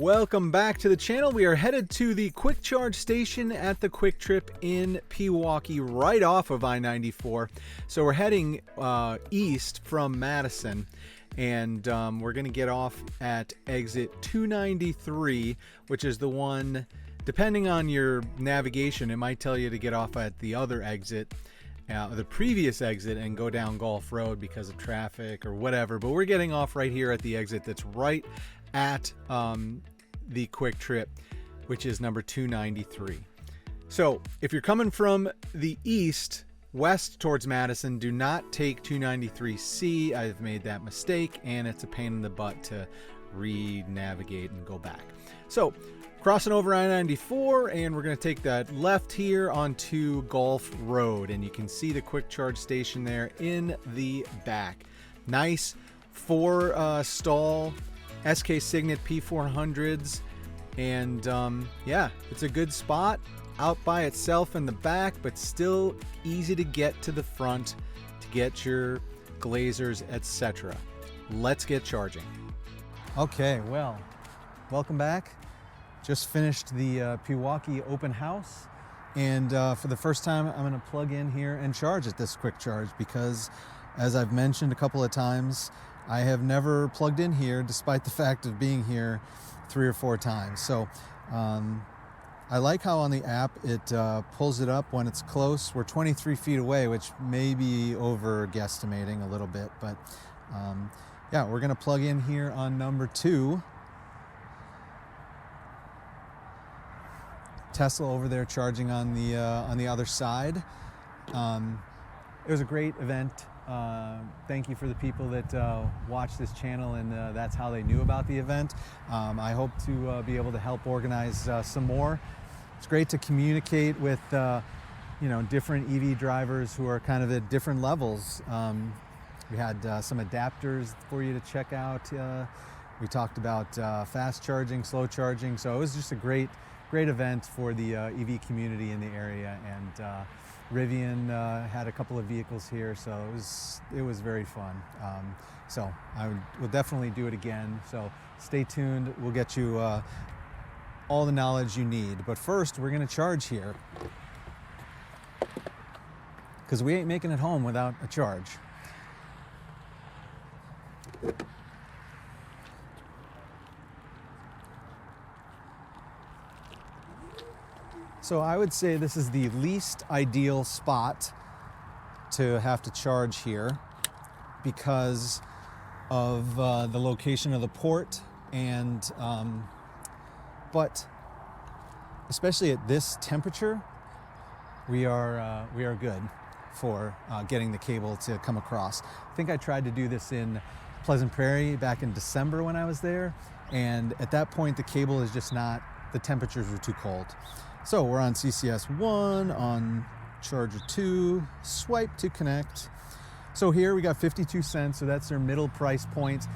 Welcome back to the channel. We are headed to the Kwik Charge station at the Kwik Trip in Pewaukee, right off of I-94. So we're heading east from Madison, and we're going to get off at exit 293, which is the one, depending on your navigation, it might tell you to get off at the other exit, the previous exit, and go down Gulf Road because of traffic or whatever. But we're getting off right here at the exit that's right at the Kwik Trip, which is number 293. So if you're coming from the east west towards Madison, do not take 293C. I've made that mistake, and it's a pain in the butt to re-navigate and go back. So crossing over I-94, and we're going to take that left here onto Gulf Road, and you can see the Kwik Charge station there in the back. Nice 4-stall SK Signet P400s, and yeah, it's a good spot out by itself in the back, but still easy to get to the front to get your glazers, etc. Let's get charging. Okay, well, welcome back. Just finished the Pewaukee open house, and for the first time I'm going to plug in here and charge at this Kwik Charge because, as I've mentioned a couple of times, I have never plugged in here despite the fact of being here 3 or 4 times. So I like how on the app it pulls it up when it's close. We're 23 feet away, which may be over guesstimating a little bit, but yeah, we're gonna plug in here on number 2. Tesla over there charging on the other side. It was a great event. Thank you for the people that watch this channel, and that's how they knew about the event. I hope to be able to help organize some more. It's great to communicate with you know, different EV drivers who are kind of at different levels. We had some adapters for you to check out. We talked about fast charging, slow charging, so it was just a great event for the EV community in the area, and Rivian had a couple of vehicles here, so it was very fun. So I will definitely do it again. So stay tuned. We'll get you all the knowledge you need. But first, we're going to charge here because we ain't making it home without a charge. So I would say this is the least ideal spot to have to charge here because of the location of the port, and but especially at this temperature, we are good for getting the cable to come across. I think I tried to do this in Pleasant Prairie back in December when I was there, and at that point the cable is just not, the temperatures were too cold. So we're on CCS 1, on charger 2, swipe to connect. So here we got 52 cents, so that's their middle price point.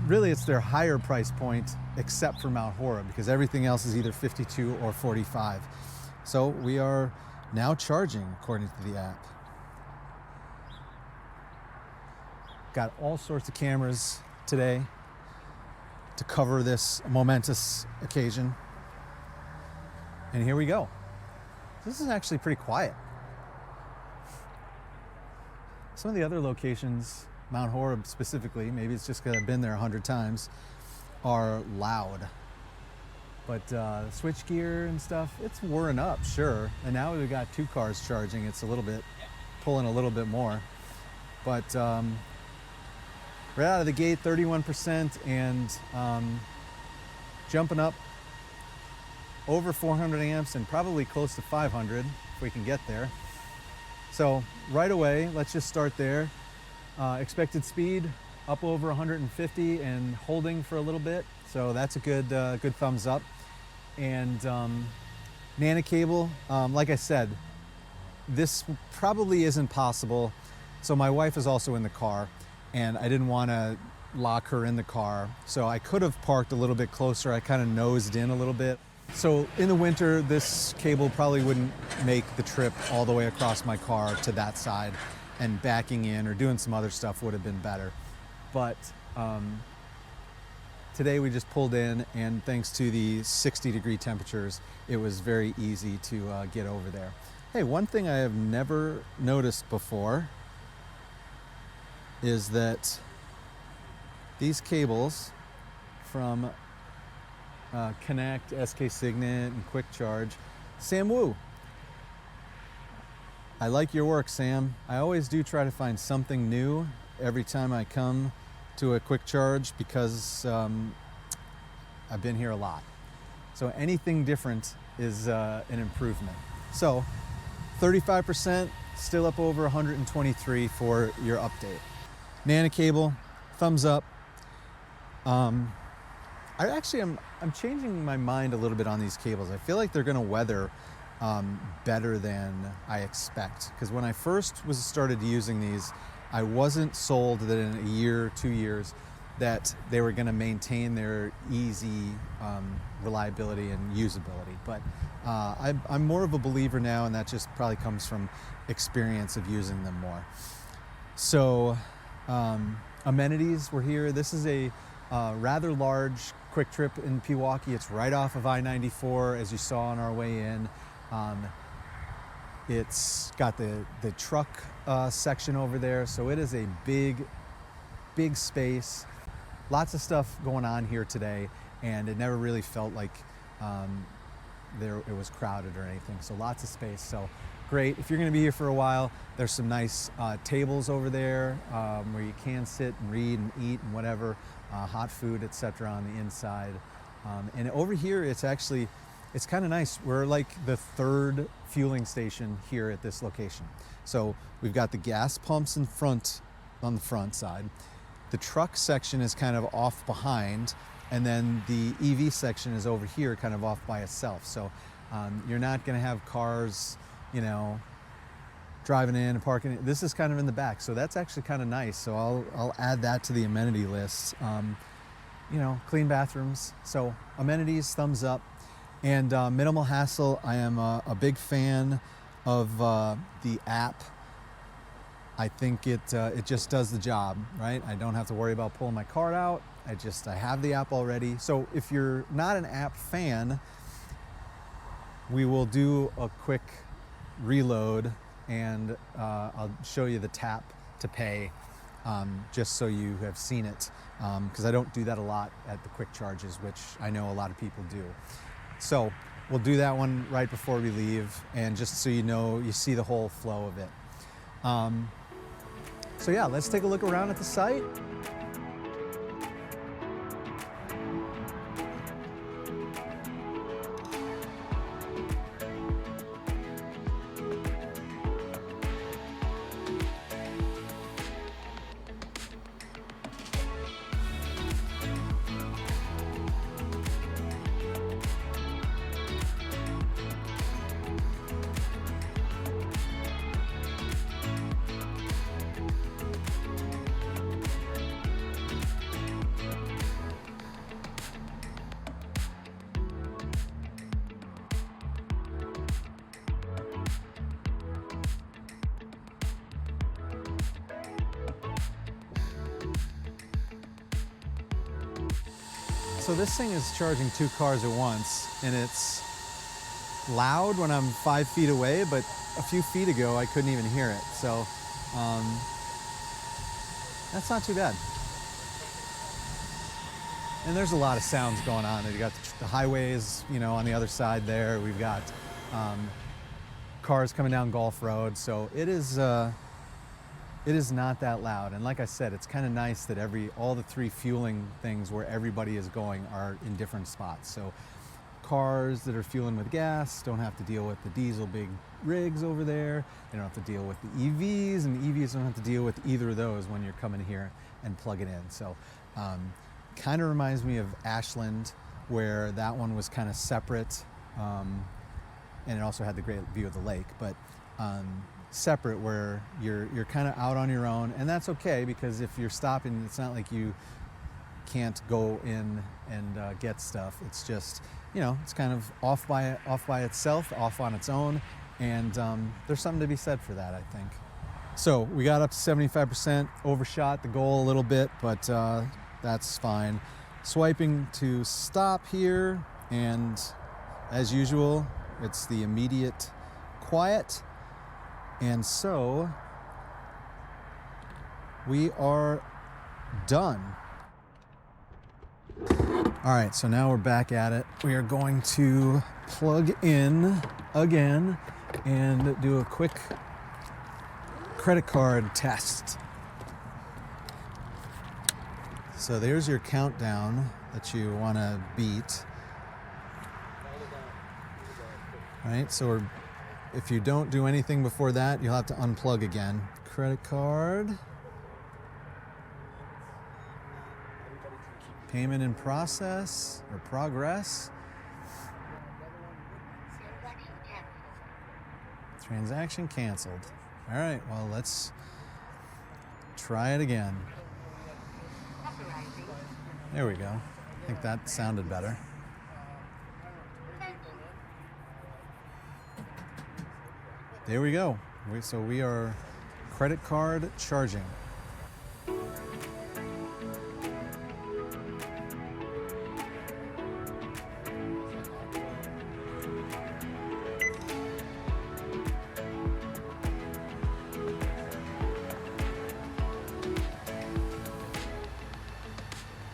Really it's their higher price point except for Mount Horeb, because everything else is either 52 or 45. So we are now charging according to the app. Got all sorts of cameras today to cover this momentous occasion. And here we go. This is actually pretty quiet. Some of the other locations, Mount Horeb specifically, maybe it's just because I've been there 100 times, are loud. But switchgear and stuff, it's whirring up, sure. And now we've got 2 cars charging. It's a little bit, pulling a little bit more. But right out of the gate, 31%, and jumping up over 400 amps and probably close to 500 if we can get there. So right away, let's just start there. Expected speed up over 150 and holding for a little bit, so that's a good thumbs up. And Nano cable, like I said, this probably isn't possible. So my wife is also in the car, and I didn't want to lock her in the car, so I could have parked a little bit closer. I kind of nosed in a little bit. So in the winter, this cable probably wouldn't make the trip all the way across my car to that side, and backing in or doing some other stuff would have been better. But today we just pulled in, and thanks to the 60-degree temperatures, it was very easy to get over there. Hey, one thing I have never noticed before is that these cables from Konect, SK Signet, and Kwik Charge, Sam Woo. I like your work, Sam. I always do try to find something new every time I come to a Kwik Charge because I've been here a lot. So anything different is an improvement. So 35%, still up over 123 for your update. Nano cable, thumbs up. I'm changing my mind a little bit on these cables. I feel like they're gonna weather better than I expect. Because when I first started using these, I wasn't sold that in a year, 2 years, that they were gonna maintain their easy reliability and usability. But I'm more of a believer now, and that just probably comes from experience of using them more. So amenities were here. This is a rather large Kwik Trip in Pewaukee. It's right off of I-94, as you saw on our way in. It's got the truck section over there, so it is a big space. Lots of stuff going on here today, and it never really felt like it was crowded or anything. So lots of space. So great. If you're going to be here for a while, there's some nice tables over there where you can sit and read and eat and whatever, hot food, etc. on the inside. And over here, it's kind of nice. We're like the third fueling station here at this location. So we've got the gas pumps in front, on the front side. The truck section is kind of off behind, and then the EV section is over here, kind of off by itself. So you're not going to have cars, you know, driving in and parking. This is kind of in the back, so that's actually kind of nice. So I'll add that to the amenity list. You know, clean bathrooms. So amenities, thumbs up. And minimal hassle. I am a big fan of the app. I think it just does the job, right? I don't have to worry about pulling my card out. I have the app already. So if you're not an app fan, we will do a quick reload, and I'll show you the tap to pay, just so you have seen it, because I don't do that a lot at the Kwik Charges, which I know a lot of people do. So we'll do that one right before we leave, and just so you know, you see the whole flow of it. So yeah, let's take a look around at the site. So this thing is charging 2 cars at once, and it's loud when I'm 5 feet away, but a few feet ago I couldn't even hear it. So that's not too bad. And there's a lot of sounds going on. You got the highways, you know, on the other side there. We've got cars coming down Gulf Road. So it is not that loud. And like I said, it's kind of nice that all the 3 fueling things where everybody is going are in different spots. So cars that are fueling with gas don't have to deal with the diesel big rigs over there. They don't have to deal with the EVs, and the EVs don't have to deal with either of those when you're coming here and plugging in. So kind of reminds me of Ashland, where that one was kind of separate, and it also had the great view of the lake, but separate, where you're kind of out on your own, and that's okay, because if you're stopping, it's not like you can't go in and get stuff. It's just, you know, it's kind of off by itself, off on its own, and there's something to be said for that, I think. So we got up to 75%, overshot the goal a little bit, but that's fine. swiping to stop here, and as usual, it's the immediate quiet. And so we are done. All right, so now we're back at it. We are going to plug in again and do a quick credit card test. So there's your countdown that you want to beat. All right, so if you don't do anything before that, you'll have to unplug again. Credit card. Payment in process or progress. Transaction canceled. All right, well, let's try it again. There we go. I think that sounded better. There we go. So we are credit card charging.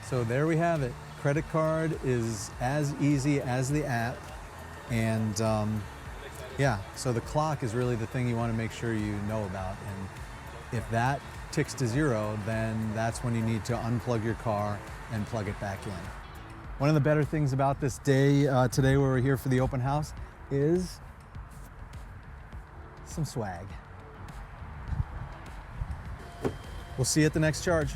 So there we have it. Credit card is as easy as the app. And yeah, so the clock is really the thing you want to make sure you know about. And if that ticks to 0, then that's when you need to unplug your car and plug it back in. One of the better things about this day today where we're here for the open house is some swag. We'll see you at the next charge.